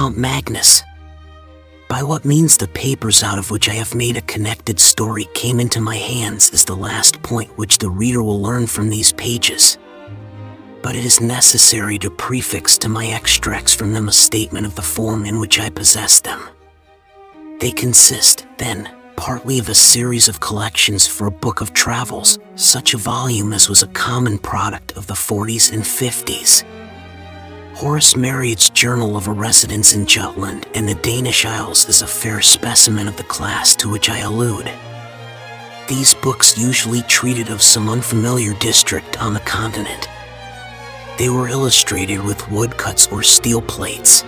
Count Magnus. By what means the papers out of which I have made a connected story came into my hands is the last point which the reader will learn from these pages. But it is necessary to prefix to my extracts from them a statement of the form in which I possess them. They consist, then, partly of a series of collections for a book of travels, such a volume as was a common product of the 40s and 50s. Horace Marryat's Journal of a Residence in Jutland and the Danish Isles is a fair specimen of the class to which I allude. These books usually treated of some unfamiliar district on the continent. They were illustrated with woodcuts or steel plates.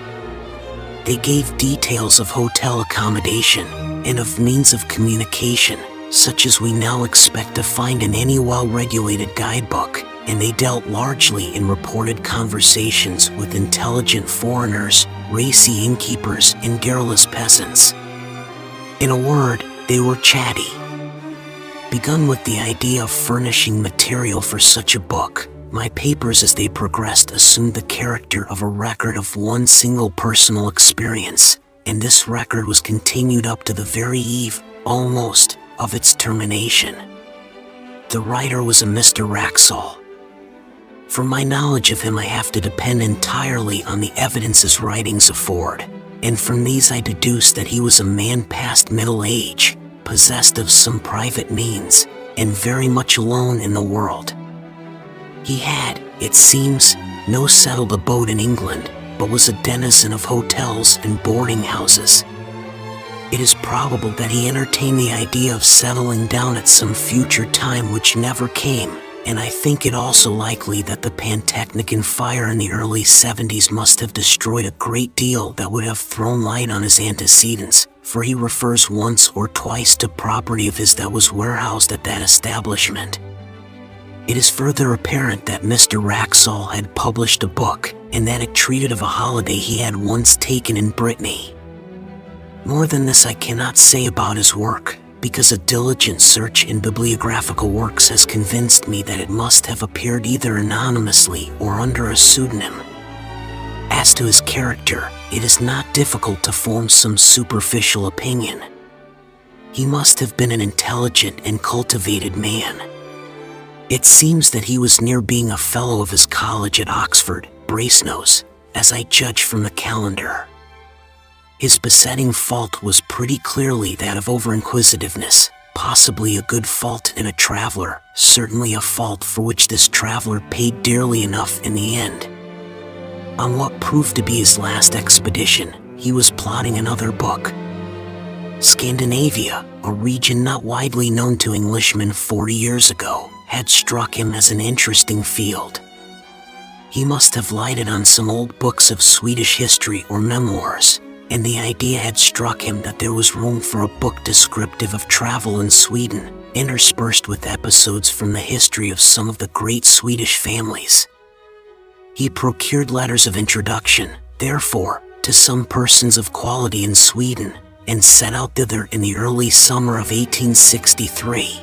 They gave details of hotel accommodation and of means of communication, such as we now expect to find in any well-regulated guidebook, and they dealt largely in reported conversations with intelligent foreigners, racy innkeepers, and garrulous peasants. In a word, they were chatty. Begun with the idea of furnishing material for such a book, my papers as they progressed assumed the character of a record of one single personal experience, and this record was continued up to the very eve, almost, of its termination. The writer was a Mr. Axel. For my knowledge of him I have to depend entirely on the evidence his writings afford, and from these I deduce that he was a man past middle age, possessed of some private means, and very much alone in the world. He had, it seems, no settled abode in England, but was a denizen of hotels and boarding houses. It is probable that he entertained the idea of settling down at some future time which never came, and I think it also likely that the Pantechnicon fire in the early 70s must have destroyed a great deal that would have thrown light on his antecedents, for he refers once or twice to property of his that was warehoused at that establishment. It is further apparent that Mr. Axel had published a book, and that it treated of a holiday he had once taken in Brittany. More than this I cannot say about his work, because a diligent search in bibliographical works has convinced me that it must have appeared either anonymously or under a pseudonym. As to his character, it is not difficult to form some superficial opinion. He must have been an intelligent and cultivated man. It seems that he was near being a fellow of his college at Oxford, Brasenose, as I judge from the calendar. His besetting fault was pretty clearly that of over-inquisitiveness, possibly a good fault in a traveler, certainly a fault for which this traveler paid dearly enough in the end. On what proved to be his last expedition, he was plotting another book. Scandinavia, a region not widely known to Englishmen 40 years ago, had struck him as an interesting field. He must have lighted on some old books of Swedish history or memoirs, and the idea had struck him that there was room for a book descriptive of travel in Sweden, interspersed with episodes from the history of some of the great Swedish families. He procured letters of introduction, therefore, to some persons of quality in Sweden, and set out thither in the early summer of 1863.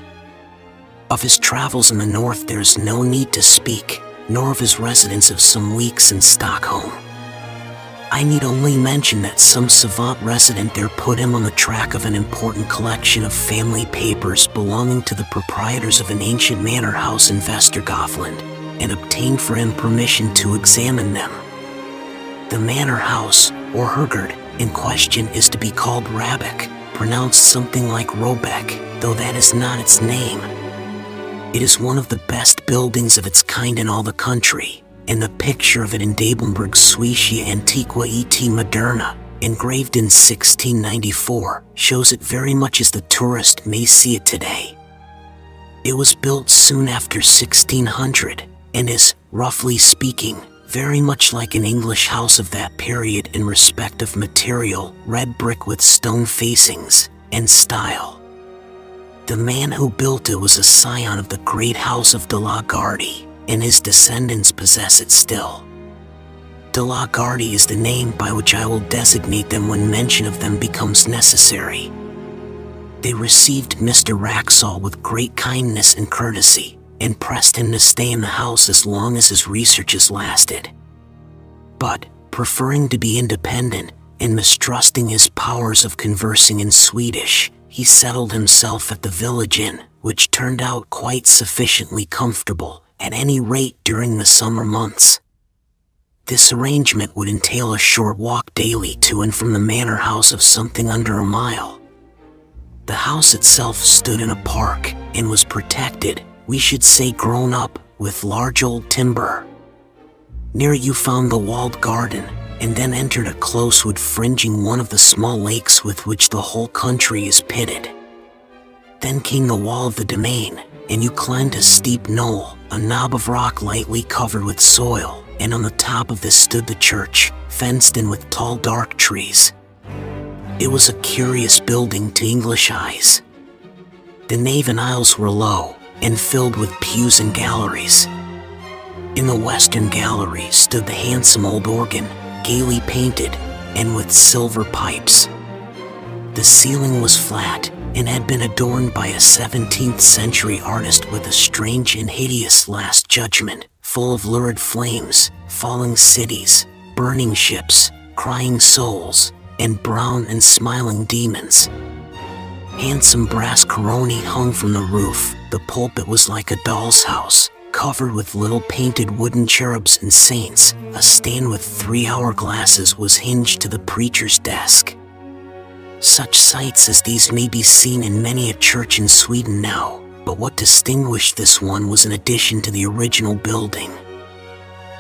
Of his travels in the north there is no need to speak, nor of his residence of some weeks in Stockholm. I need only mention that some savant resident there put him on the track of an important collection of family papers belonging to the proprietors of an ancient manor house in Västergötland, and obtained for him permission to examine them. The manor house, or hergård, in question is to be called Rabeck, pronounced something like Robeck, though that is not its name. It is one of the best buildings of its kind in all the country, and the picture of it in Dabenberg's Suecia Antiqua et Moderna, engraved in 1694, shows it very much as the tourist may see it today. It was built soon after 1600, and is, roughly speaking, very much like an English house of that period in respect of material, red brick with stone facings, and style. The man who built it was a scion of the great house of de la Gardie, and his descendants possess it still. De la Gardie is the name by which I will designate them when mention of them becomes necessary. They received Mr. Axel with great kindness and courtesy, and pressed him to stay in the house as long as his researches lasted. But, preferring to be independent, and mistrusting his powers of conversing in Swedish, he settled himself at the village inn, which turned out quite sufficiently comfortable, at any rate during the summer months. This arrangement would entail a short walk daily to and from the manor house of something under a mile. The house itself stood in a park, and was protected, we should say grown up, with large old timber. Near it you found the walled garden, and then entered a close wood fringing one of the small lakes with which the whole country is pitted. Then came the wall of the domain, and you climbed a steep knoll, a knob of rock lightly covered with soil, and on the top of this stood the church, fenced in with tall dark trees. It was a curious building to English eyes. The nave and aisles were low, and filled with pews and galleries. In the western gallery stood the handsome old organ, gaily painted, and with silver pipes. The ceiling was flat, and had been adorned by a 17th century artist with a strange and hideous Last Judgment, full of lurid flames, falling cities, burning ships, crying souls, and brown and smiling demons. Handsome brass coroni hung from the roof. The pulpit was like a doll's house, covered with little painted wooden cherubs and saints. A stand with 3 hourglasses was hinged to the preacher's desk. Such sights as these may be seen in many a church in Sweden now, but what distinguished this one was an addition to the original building.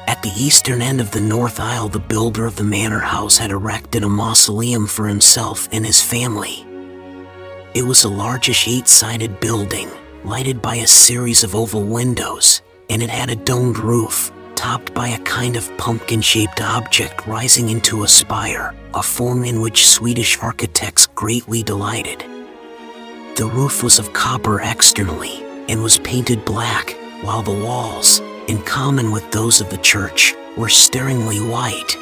At the eastern end of the north aisle, the builder of the manor house had erected a mausoleum for himself and his family. It was a largish 8-sided building, lighted by a series of oval windows, and it had a domed roof, topped by a kind of pumpkin-shaped object rising into a spire, a form in which Swedish architects greatly delighted. The roof was of copper externally, and was painted black, while the walls, in common with those of the church, were staringly white.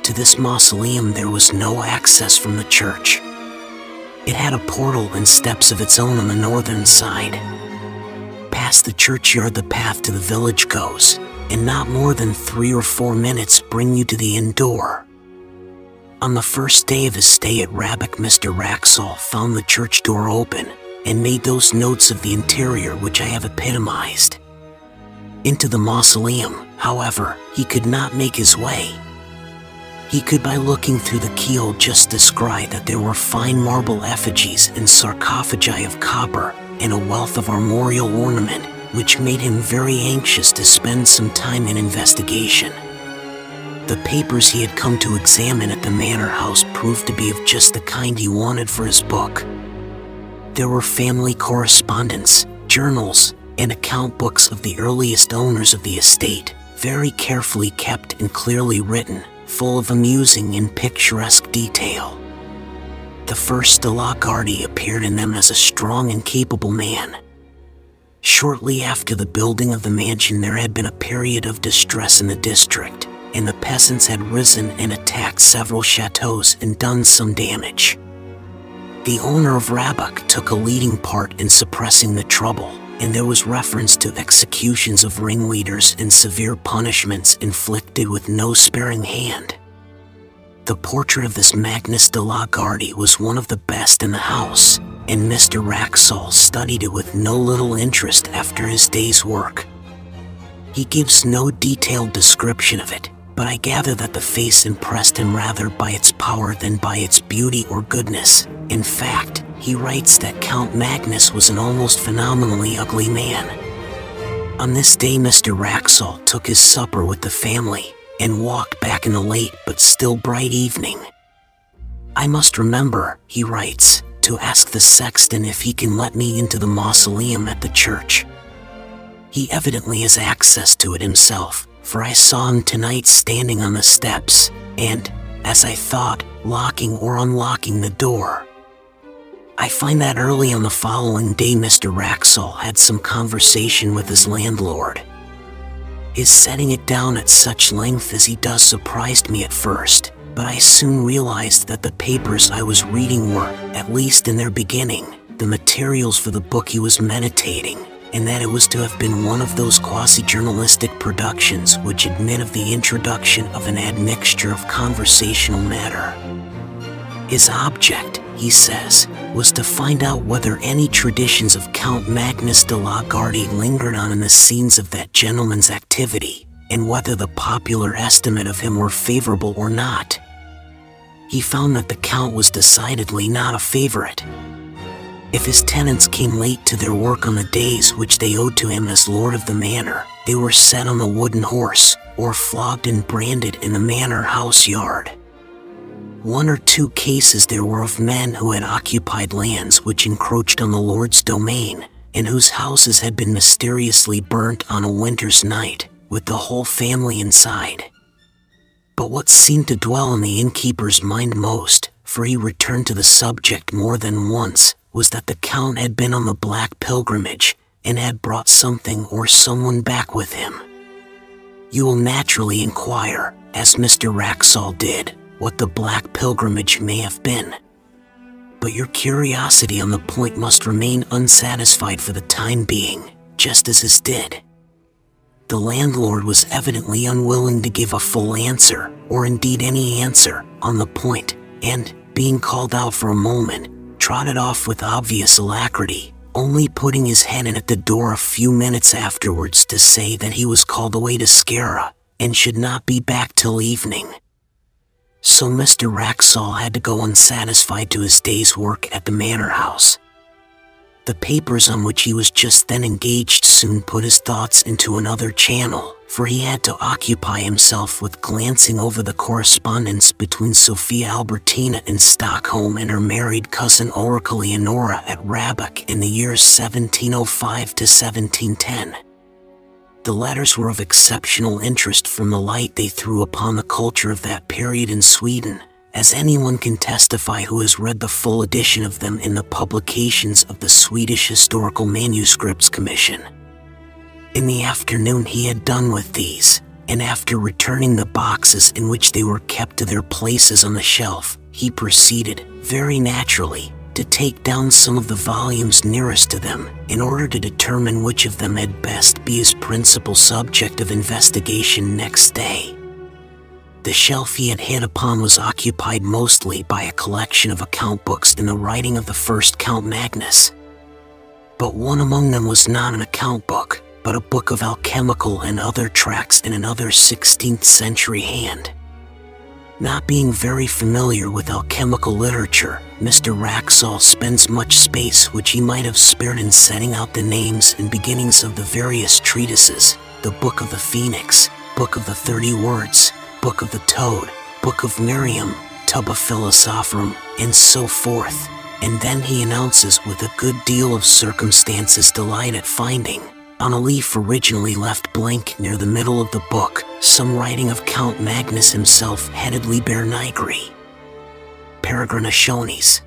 To this mausoleum there was no access from the church. It had a portal and steps of its own on the northern side. Past the churchyard the path to the village goes, and not more than 3 or 4 minutes bring you to the inn door. On the first day of his stay at Rabak, Mr. Axel found the church door open, and made those notes of the interior which I have epitomized. Into the mausoleum, however, he could not make his way. He could by looking through the keyhole just descry that there were fine marble effigies and sarcophagi of copper, and a wealth of armorial ornament, which made him very anxious to spend some time in investigation. The papers he had come to examine at the manor house proved to be of just the kind he wanted for his book. There were family correspondence, journals, and account books of the earliest owners of the estate, very carefully kept and clearly written, full of amusing and picturesque detail. The first de la Garde appeared in them as a strong and capable man. Shortly after the building of the mansion there had been a period of distress in the district, and the peasants had risen and attacked several chateaux and done some damage. The owner of Rabak took a leading part in suppressing the trouble, and there was reference to executions of ringleaders and severe punishments inflicted with no sparing hand. The portrait of this Magnus de la Garde was one of the best in the house, and Mr. Axel studied it with no little interest after his day's work. He gives no detailed description of it, but I gather that the face impressed him rather by its power than by its beauty or goodness. In fact, he writes that Count Magnus was an almost phenomenally ugly man. On this day Mr. Axel took his supper with the family, and walked back in the late but still bright evening. I must remember, he writes, to ask the sexton if he can let me into the mausoleum at the church. He evidently has access to it himself, for I saw him tonight standing on the steps, and, as I thought, locking or unlocking the door. I find that early on the following day Mr. Axel had some conversation with his landlord. His setting it down at such length as he does surprised me at first, but I soon realized that the papers I was reading were, at least in their beginning, the materials for the book he was meditating, and that it was to have been one of those quasi-journalistic productions which admit of the introduction of an admixture of conversational matter. His object, he says, was to find out whether any traditions of Count Magnus de la Garde lingered on in the scenes of that gentleman's activity, and whether the popular estimate of him were favorable or not. He found that the Count was decidedly not a favorite. If his tenants came late to their work on the days which they owed to him as lord of the manor, they were set on the wooden horse, or flogged and branded in the manor house yard. 1 or 2 cases there were of men who had occupied lands which encroached on the lord's domain, and whose houses had been mysteriously burnt on a winter's night, with the whole family inside. But what seemed to dwell on the innkeeper's mind most, for he returned to the subject more than once, was that the Count had been on the Black Pilgrimage, and had brought something or someone back with him. You will naturally inquire, as Mr. Wraxall did, what the Black Pilgrimage may have been. But your curiosity on the point must remain unsatisfied for the time being, just as his did. The landlord was evidently unwilling to give a full answer, or indeed any answer, on the point, and, being called out for a moment, trotted off with obvious alacrity, only putting his head in at the door a few minutes afterwards to say that he was called away to Skara, and should not be back till evening. So Mr. Wraxall had to go unsatisfied to his day's work at the manor house. The papers on which he was just then engaged soon put his thoughts into another channel, for he had to occupy himself with glancing over the correspondence between Sophia Albertina in Stockholm and her married cousin Ulrica Leonora at Rabbach in the years 1705 to 1710. The letters were of exceptional interest from the light they threw upon the culture of that period in Sweden, as anyone can testify who has read the full edition of them in the publications of the Swedish Historical Manuscripts Commission. In the afternoon he had done with these, and after returning the boxes in which they were kept to their places on the shelf, he proceeded, very naturally, to take down some of the volumes nearest to them, in order to determine which of them had best be his principal subject of investigation next day. The shelf he had hit upon was occupied mostly by a collection of account books in the writing of the first Count Magnus. But one among them was not an account book, but a book of alchemical and other tracts in another 16th century hand. Not being very familiar with alchemical literature, Mr. Wraxall spends much space which he might have spared in setting out the names and beginnings of the various treatises, the Book of the Phoenix, Book of the 30 Words, Book of the Toad, Book of Miriam, Tub of Philosophorum, and so forth, and then he announces with a good deal of circumstance's delight at finding, on a leaf originally left blank near the middle of the book, some writing of Count Magnus himself headed Liber Nigri. Peregrinationes.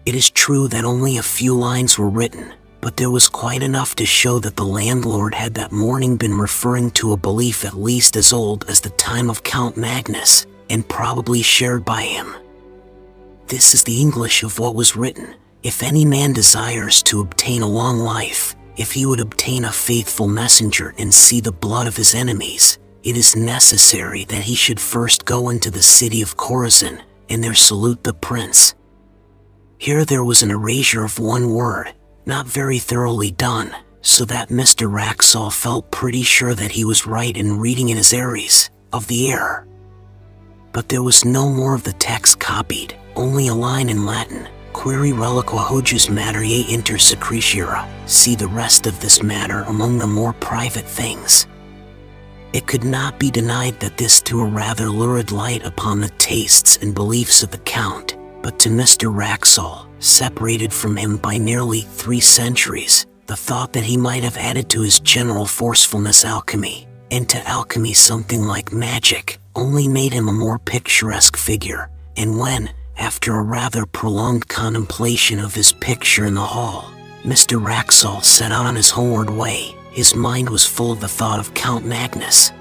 It is true that only a few lines were written, but there was quite enough to show that the landlord had that morning been referring to a belief at least as old as the time of Count Magnus, and probably shared by him. This is the English of what was written: if any man desires to obtain a long life, if he would obtain a faithful messenger and see the blood of his enemies, it is necessary that he should first go into the city of Chorazin, and there salute the prince. Here there was an erasure of one word, not very thoroughly done, so that Mr. Wraxall felt pretty sure that he was right in reading in his Aries, of the error. But there was no more of the text copied, only a line in Latin, Quaere reliqua hojus materie inter secretiora, see the rest of this matter among the more private things. It could not be denied that this threw a rather lurid light upon the tastes and beliefs of the Count, but to Mr. Wraxall, separated from him by nearly 3 centuries, the thought that he might have added to his general forcefulness alchemy, and to alchemy something like magic, only made him a more picturesque figure, and when, after a rather prolonged contemplation of his picture in the hall, Mr. Wraxall set out on his homeward way, his mind was full of the thought of Count Magnus.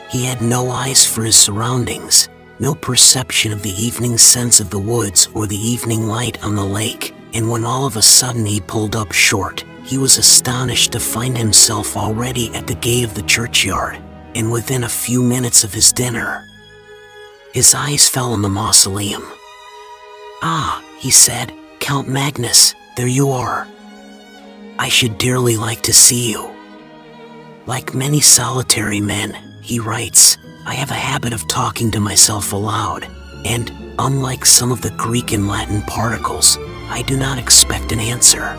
He had no eyes for his surroundings, no perception of the evening scents of the woods or the evening light on the lake, and when all of a sudden he pulled up short, he was astonished to find himself already at the gate of the churchyard, and within a few minutes of his dinner. His eyes fell on the mausoleum. "Ah," he said, "Count Magnus, there you are. I should dearly like to see you." Like many solitary men, he writes, "I have a habit of talking to myself aloud, and, unlike some of the Greek and Latin particles, I do not expect an answer."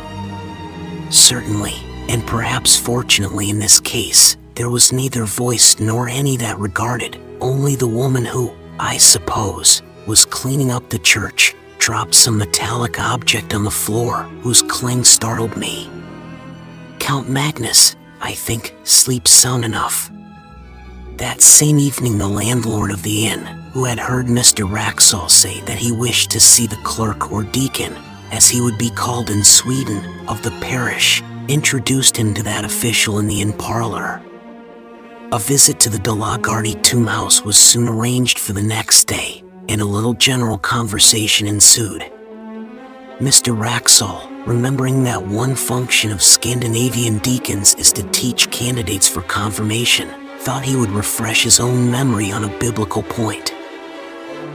Certainly, and perhaps fortunately in this case, there was neither voice nor any that regarded, only the woman who, I suppose, was cleaning up the church, dropped some metallic object on the floor whose clang startled me. Count Magnus, I think, sleeps sound enough. That same evening the landlord of the inn, who had heard Mr. Axel say that he wished to see the clerk or deacon, as he would be called in Sweden, of the parish, introduced him to that official in the inn parlor. A visit to the de la Garde tomb house was soon arranged for the next day, and a little general conversation ensued. Mr. Axel, remembering that one function of Scandinavian deacons is to teach candidates for confirmation, thought he would refresh his own memory on a biblical point.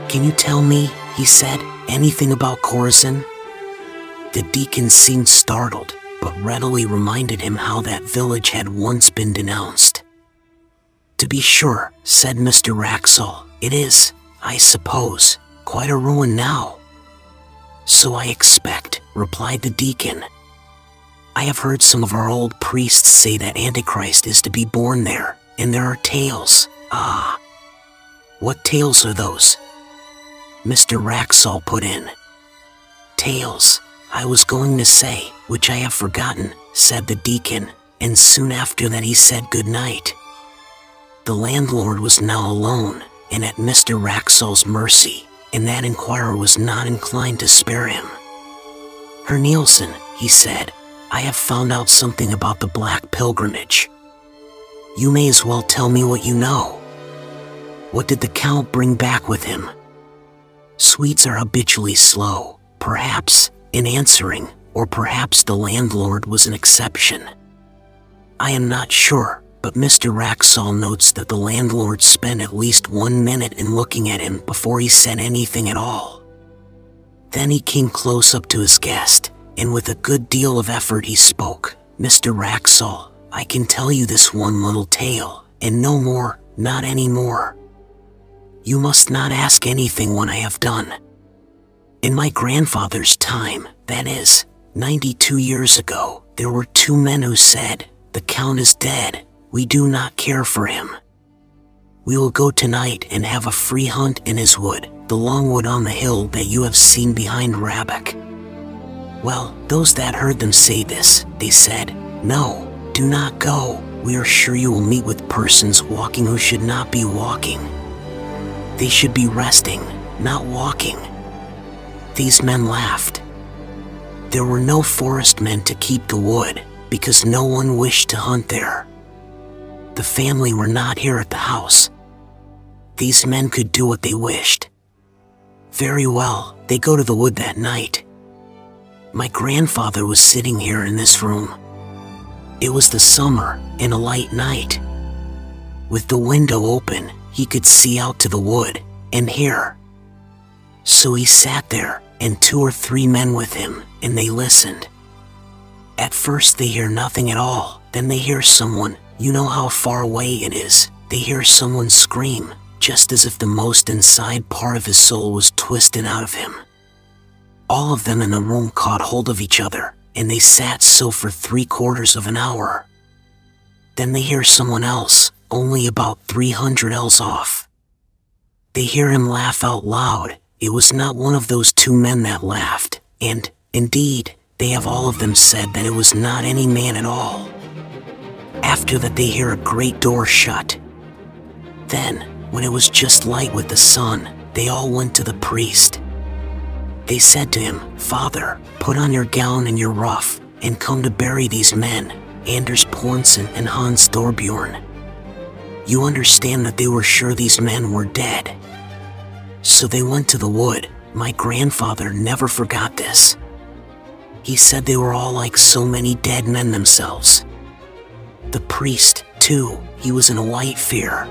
"Can you tell me," he said, "anything about Chorazin?" The deacon seemed startled, but readily reminded him how that village had once been denounced. "To be sure," said Mr. Axel, "it is, I suppose, quite a ruin now." "So I expect," replied the deacon. "I have heard some of our old priests say that Antichrist is to be born there, and there are tales." "Ah, what tales are those?" Mr. Axel put in. "Tales, I was going to say, which I have forgotten," said the deacon, and soon after that he said good night. The landlord was now alone, and at Mr. Axel's mercy, and that inquirer was not inclined to spare him. "Herr Nielsen," he said, "I have found out something about the Black Pilgrimage. You may as well tell me what you know. What did the Count bring back with him?" Swedes are habitually slow, perhaps, in answering, or perhaps the landlord was an exception. I am not sure, but Mr. Axel notes that the landlord spent at least 1 minute in looking at him before he said anything at all. Then he came close up to his guest, and with a good deal of effort he spoke. "Mr. Axel, I can tell you this one little tale, and no more, not any more. You must not ask anything when I have done. In my grandfather's time, that is, 92 years ago, there were 2 men who said, 'The Count is dead, we do not care for him. We will go tonight and have a free hunt in his wood, the long wood on the hill that you have seen behind Rabbek.' Well, those that heard them say this, they said, 'No, do not go, we are sure you will meet with persons walking who should not be walking. They should be resting, not walking.' These men laughed. There were no forest men to keep the wood, because no one wished to hunt there. The family were not here at the house. These men could do what they wished. Very well, they go to the wood that night. My grandfather was sitting here in this room. It was the summer, and a light night. With the window open, he could see out to the wood, and hear. So he sat there, and 2 or 3 men with him, and they listened. At first they hear nothing at all, then they hear someone, you know how far away it is, they hear someone scream, just as if the most inside part of his soul was twisted out of him. All of them in the room caught hold of each other, and they sat so for 3/4 of an hour. Then they hear someone else, only about 300 ells off. They hear him laugh out loud. It was not one of those 2 men that laughed, and, indeed, they have all of them said that it was not any man at all. After that they hear a great door shut. Then, when it was just light with the sun, they all went to the priest. They said to him, "Father, put on your gown and your ruff, and come to bury these men, Anders Pornsen and Hans Thorbjorn. You understand that they were sure these men were dead." So they went to the wood. My grandfather never forgot this. He said they were all like so many dead men themselves. The priest, too, he was in a white fear.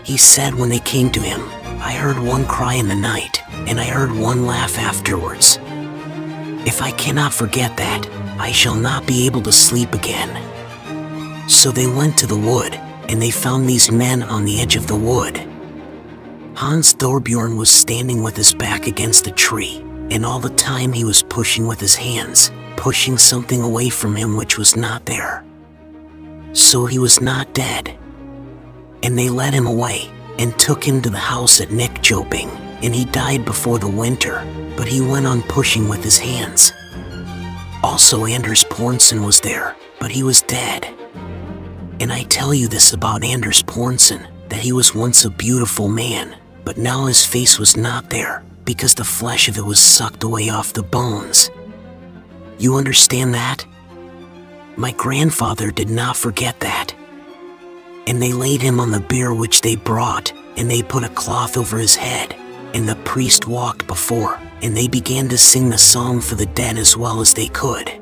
He said when they came to him, I heard one cry in the night, and I heard one laugh afterwards. If I cannot forget that, I shall not be able to sleep again. So they went to the wood, and they found these men on the edge of the wood. Hans Thorbjorn was standing with his back against a tree, and all the time he was pushing with his hands, pushing something away from him which was not there. So he was not dead. And they led him away, and took him to the house at Nyköping, and he died before the winter, but he went on pushing with his hands. Also Anders Pornsen was there, but he was dead. And I tell you this about Anders Pornsen, that he was once a beautiful man, but now his face was not there, because the flesh of it was sucked away off the bones. You understand that? My grandfather did not forget that. And they laid him on the bier which they brought, and they put a cloth over his head, and the priest walked before, and they began to sing the psalm for the dead as well as they could.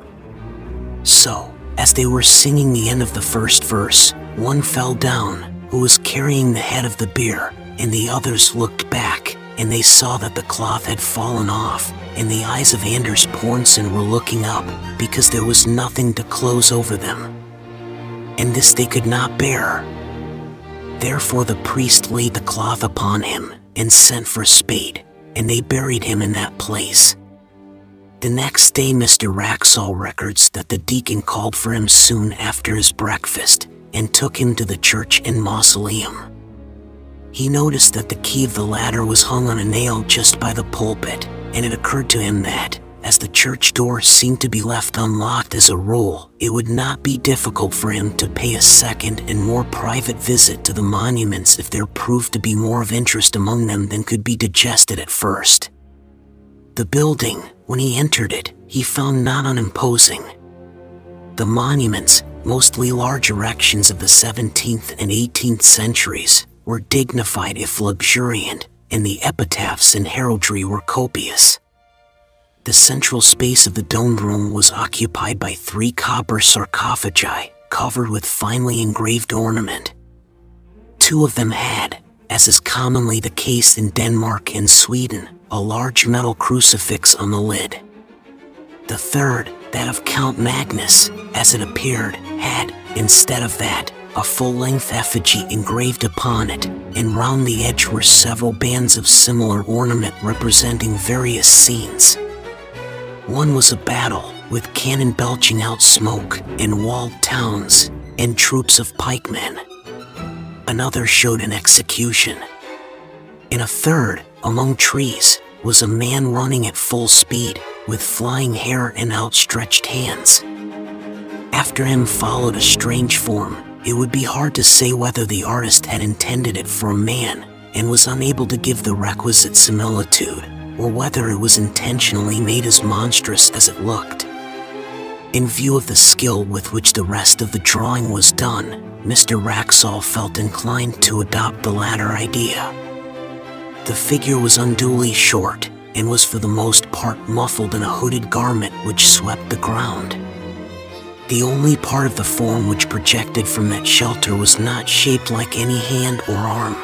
So, as they were singing the end of the first verse, one fell down, who was carrying the head of the bier, and the others looked back, and they saw that the cloth had fallen off, and the eyes of Anders Pornsen were looking up, because there was nothing to close over them. And this they could not bear. Therefore the priest laid the cloth upon him, and sent for a spade, and they buried him in that place. The next day Mr. Axel records that the deacon called for him soon after his breakfast, and took him to the church and mausoleum. He noticed that the key of the ladder was hung on a nail just by the pulpit, and it occurred to him that, as the church door seemed to be left unlocked as a rule, it would not be difficult for him to pay a second and more private visit to the monuments if there proved to be more of interest among them than could be digested at first. The building, when he entered it, he found not unimposing. The monuments, mostly large erections of the 17th and 18th centuries, were dignified if luxuriant, and the epitaphs and heraldry were copious. The central space of the domed room was occupied by 3 copper sarcophagi, covered with finely engraved ornament. 2 of them had, as is commonly the case in Denmark and Sweden, a large metal crucifix on the lid. The third, that of Count Magnus, as it appeared, had, instead of that, a full-length effigy engraved upon it, and round the edge were several bands of similar ornament representing various scenes. One was a battle, with cannon belching out smoke, and walled towns, and troops of pikemen. Another showed an execution. In a third, among trees, was a man running at full speed, with flying hair and outstretched hands. After him followed a strange form. It would be hard to say whether the artist had intended it for a man, and was unable to give the requisite similitude, or whether it was intentionally made as monstrous as it looked. In view of the skill with which the rest of the drawing was done, Mr. Axel felt inclined to adopt the latter idea. The figure was unduly short, and was for the most part muffled in a hooded garment which swept the ground. The only part of the form which projected from that shelter was not shaped like any hand or arm.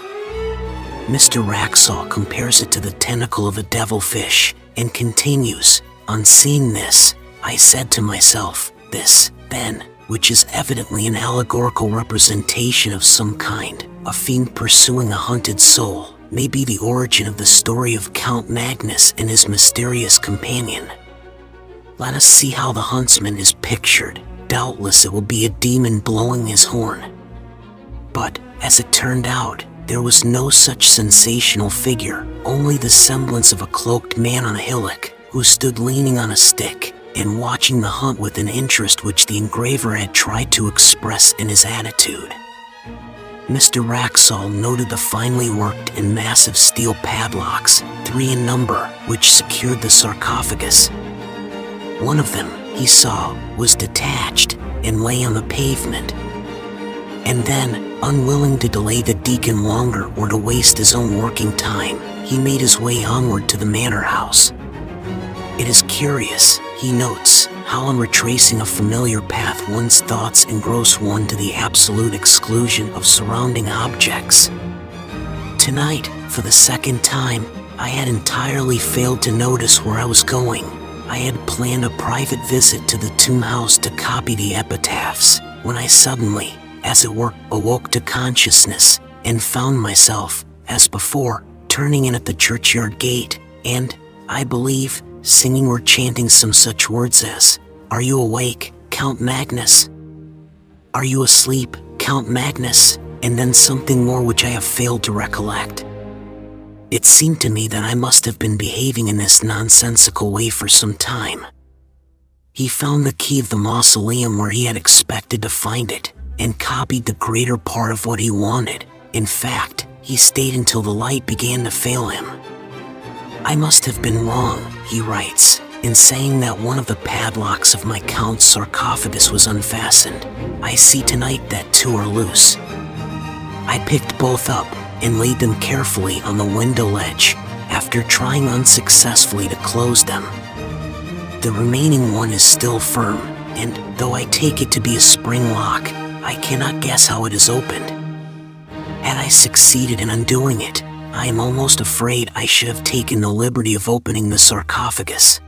Mr. Axel compares it to the tentacle of a devilfish, and continues, on seeing this, I said to myself, this, then, which is evidently an allegorical representation of some kind, a fiend pursuing a hunted soul, may be the origin of the story of Count Magnus and his mysterious companion. Let us see how the huntsman is pictured. Doubtless it will be a demon blowing his horn. But, as it turned out, there was no such sensational figure, only the semblance of a cloaked man on a hillock, who stood leaning on a stick, and watching the hunt with an interest which the engraver had tried to express in his attitude. Mr. Axel noted the finely worked and massive steel padlocks, 3 in number, which secured the sarcophagus. One of them, he saw, was detached, and lay on the pavement. And then, unwilling to delay the deacon longer or to waste his own working time, he made his way onward to the manor house. It is curious, He notes how in retracing a familiar path one's thoughts engross one to the absolute exclusion of surrounding objects. Tonight, for the second time, I had entirely failed to notice where I was going. I had planned a private visit to the tomb house to copy the epitaphs, when I suddenly, as it were, awoke to consciousness and found myself, as before, turning in at the churchyard gate, and, I believe, singing or chanting some such words as, "Are you awake, Count Magnus? Are you asleep, Count Magnus?" and then something more which I have failed to recollect. It seemed to me that I must have been behaving in this nonsensical way for some time. He found the key of the mausoleum where he had expected to find it, and copied the greater part of what he wanted. In fact, he stayed until the light began to fail him. "I must have been wrong," he writes, "in saying that one of the padlocks of my Count's sarcophagus was unfastened. I see tonight that two are loose." I picked both up and laid them carefully on the window ledge, after trying unsuccessfully to close them. The remaining one is still firm, and though I take it to be a spring lock, I cannot guess how it is opened. Had I succeeded in undoing it, I am almost afraid I should have taken the liberty of opening the sarcophagus.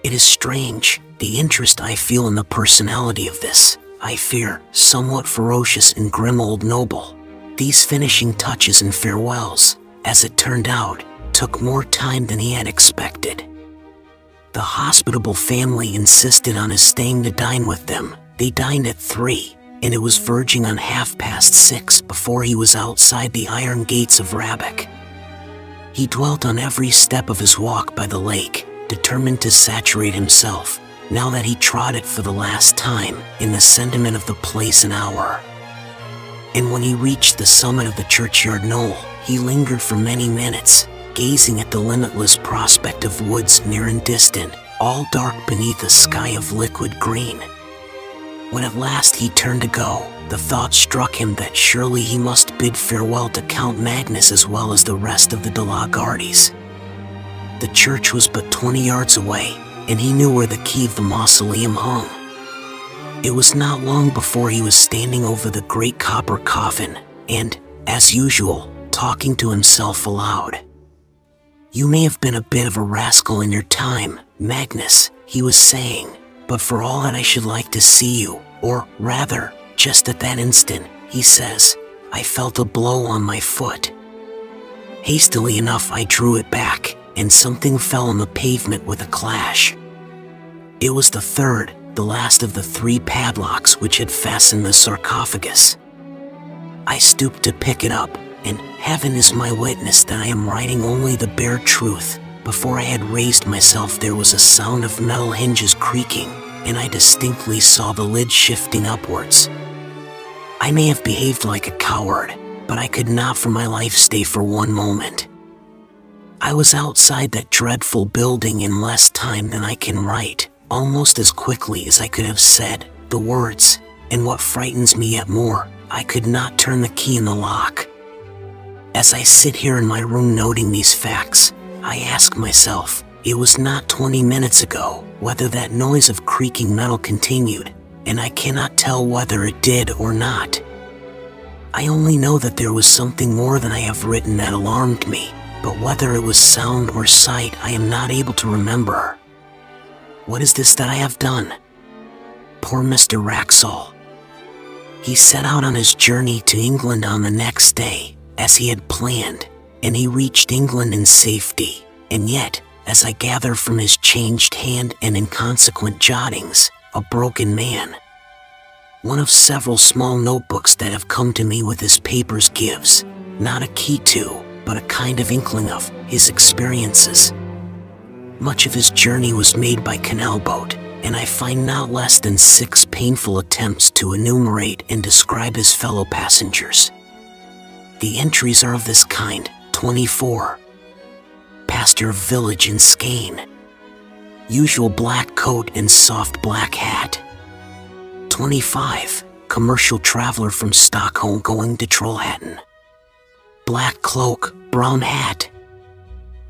It is strange, the interest I feel in the personality of this, I fear, somewhat ferocious and grim old noble. These finishing touches and farewells, as it turned out, took more time than he had expected. The hospitable family insisted on his staying to dine with them. They dined at 3, and it was verging on 6:30 before he was outside the iron gates of Rabbok. He dwelt on every step of his walk by the lake, determined to saturate himself, now that he trod it for the last time, in the sentiment of the place and hour. And when he reached the summit of the churchyard knoll, he lingered for many minutes, gazing at the limitless prospect of woods near and distant, all dark beneath a sky of liquid green. When at last he turned to go, the thought struck him that surely he must bid farewell to Count Magnus as well as the rest of the de la Gardes. The church was but 20 yards away, and he knew where the key of the mausoleum hung. It was not long before he was standing over the great copper coffin, and, as usual, talking to himself aloud. "You may have been a bit of a rascal in your time, Magnus," he was saying, "but for all that I should like to see you, or rather, just at that instant," he says, "I felt a blow on my foot. Hastily enough I drew it back, and something fell on the pavement with a clash. It was the third, the last of the 3 padlocks which had fastened the sarcophagus. I stooped to pick it up, and heaven is my witness that I am writing only the bare truth. Before I had raised myself there was a sound of metal hinges creaking, and I distinctly saw the lid shifting upwards. I may have behaved like a coward, but I could not for my life stay for one moment. I was outside that dreadful building in less time than I can write, almost as quickly as I could have said the words, and what frightens me yet more, I could not turn the key in the lock. As I sit here in my room noting these facts, I ask myself, it was not 20 minutes ago, whether that noise of creaking metal continued, and I cannot tell whether it did or not. I only know that there was something more than I have written that alarmed me, but whether it was sound or sight I am not able to remember. What is this that I have done? Poor Mr. Axel. He set out on his journey to England on the next day, as he had planned, and he reached England in safety, and yet, as I gather from his changed hand and inconsequent jottings, a broken man. One of several small notebooks that have come to me with his papers gives, not a key to, but a kind of inkling of, his experiences. Much of his journey was made by canal boat, and I find not less than 6 painful attempts to enumerate and describe his fellow passengers. The entries are of this kind: 24. Pastor of village in Skane. Usual black coat and soft black hat. 25. Commercial traveler from Stockholm going to Trollhättan. Black cloak, brown hat.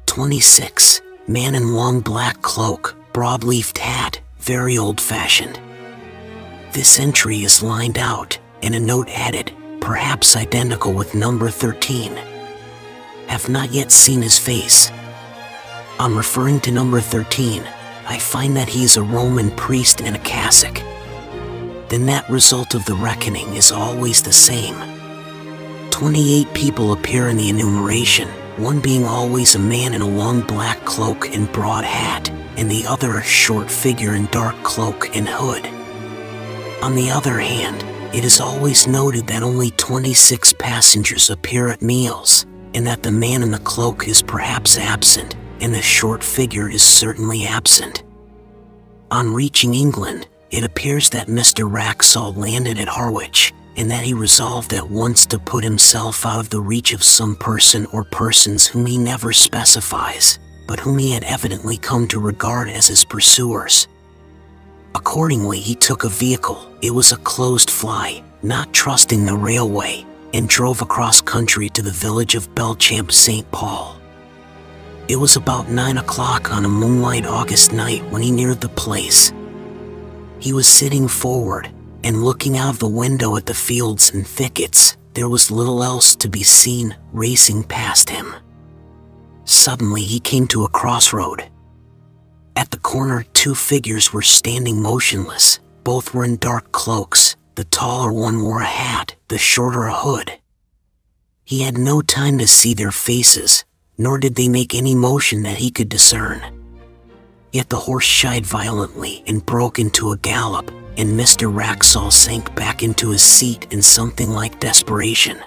26. Man in long black cloak, broadleafed hat, very old-fashioned. This entry is lined out, and a note added, perhaps identical with number 13. Have not yet seen his face. On referring to number 13, I find that he is a Roman priest in a cassock. The net result of the reckoning is always the same. 28 people appear in the enumeration, one being always a man in a long black cloak and broad hat, and the other a short figure in dark cloak and hood. On the other hand, it is always noted that only 26 passengers appear at meals, and that the man in the cloak is perhaps absent, and the short figure is certainly absent. On reaching England, it appears that Mr. Axel landed at Harwich, and that he resolved at once to put himself out of the reach of some person or persons whom he never specifies, but whom he had evidently come to regard as his pursuers. Accordingly, he took a vehicle, it was a closed fly, not trusting the railway, and drove across country to the village of Belchamp St. Paul. It was about 9 o'clock on a moonlight August night when he neared the place. He was sitting forward, and looking out of the window at the fields and thickets. There was little else to be seen racing past him. Suddenly he came to a crossroad. At the corner, two figures were standing motionless. Both were in dark cloaks. The taller one wore a hat, the shorter a hood. He had no time to see their faces, nor did they make any motion that he could discern. Yet the horse shied violently and broke into a gallop, and Mr. Axel sank back into his seat in something like desperation.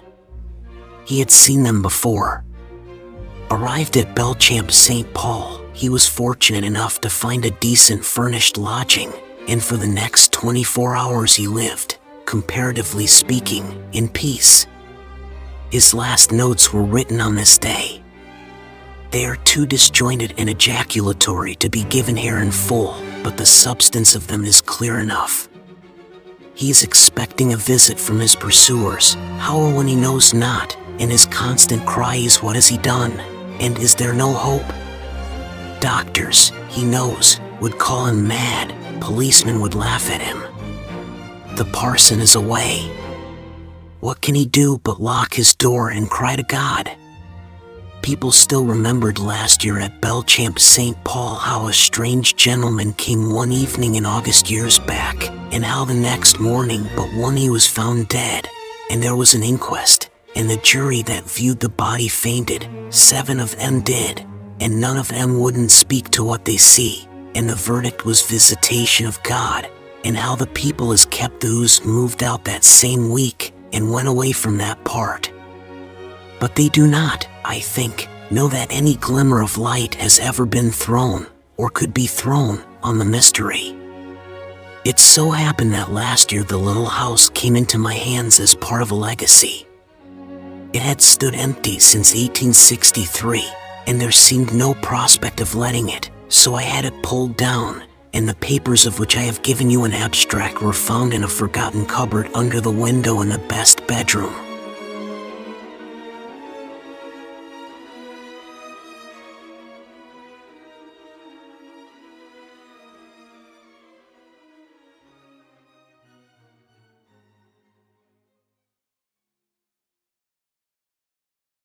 He had seen them before. Arrived at Belchamp St. Paul, he was fortunate enough to find a decent furnished lodging, and for the next 24 hours he lived, comparatively speaking, in peace. His last notes were written on this day. They are too disjointed and ejaculatory to be given here in full, but the substance of them is clear enough. He is expecting a visit from his pursuers, how or when he knows not, and his constant cry is, "What has he done? And is there no hope?" Doctors, he knows, would call him mad. Policemen would laugh at him. The parson is away. What can he do but lock his door and cry to God? People still remembered last year at Belchamp St. Paul how a strange gentleman came one evening in August years back, and how the next morning but one he was found dead, and there was an inquest, and the jury that viewed the body fainted. 7 of them did, and none of them wouldn't speak to what they see, and the verdict was visitation of God, and how the people as kept those moved out that same week and went away from that part. But they do not, I think, know that any glimmer of light has ever been thrown, or could be thrown, on the mystery. It so happened that last year the little house came into my hands as part of a legacy. It had stood empty since 1863, and there seemed no prospect of letting it, so I had it pulled down, and the papers of which I have given you an abstract were found in a forgotten cupboard under the window in the best bedroom.